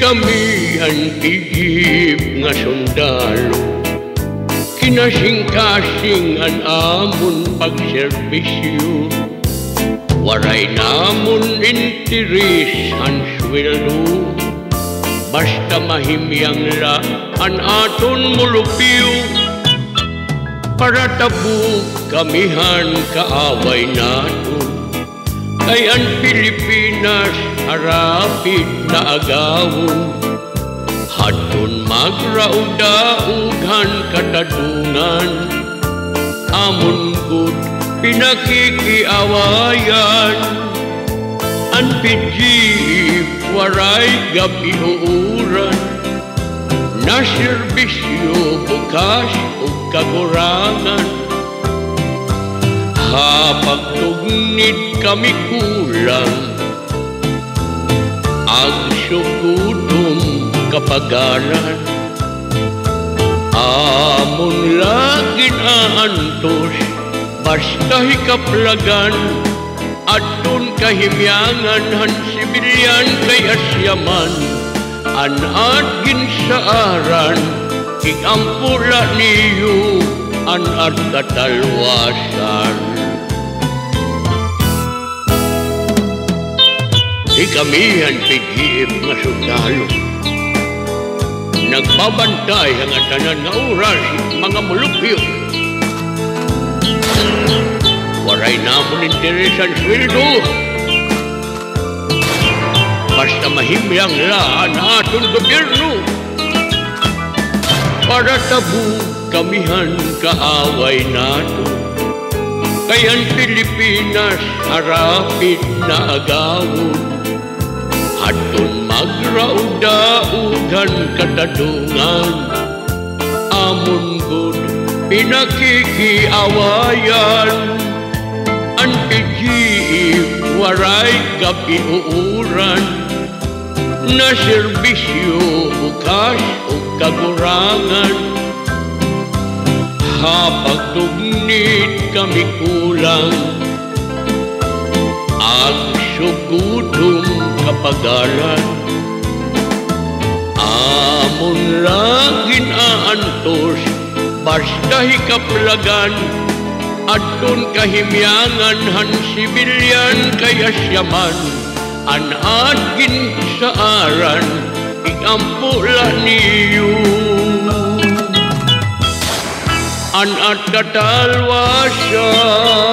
kami ang igip nga sundalo, kinasing-kasing ang amon pagserbisyo. Waray namon interes ang sweldo, basta mahimyang la ang aton mulupyo. Para tabuk kamihan kaaway naton, kay ang Pilipinas harapit na agawon. Hadton magraud-daughan katadungan, amon gud pinakikiawayan. Ang pidjib waray gabihuuran, na serbisyo bukas o kagurangan. Hapag tugnid kami kulang, agsugudong kapagaran. Amon lagin aantos, basta hikaplagan. Adton kahimyangan han sibilyan kay asyaman. Anad ginsaaran, igampula niyo anad katalwasan. Di kami ang pighiip nga sundalo, nagbabantay ang tanan nga oras mga mulupyo. Waray namon interes ang sweldo, basta mahimyang laan aton gobyerno. Para tabu kamihan kaaway nato, kay ang Pilipinas harapit na agawon. Hadton magraud-daughan katadungan, amon gud pinakikiawayan. Ang pidjib waray gabihuuran, na serbisyo bukas o kagurangan. Hapag tugnid kami kulang, agsugudong kapagaran. Amon lagin aantos, basta hikaplagan. Adton kahimyangan han sibilyan kay asyaman. Anad ginsaaran, igampula niyo anad katalwasan.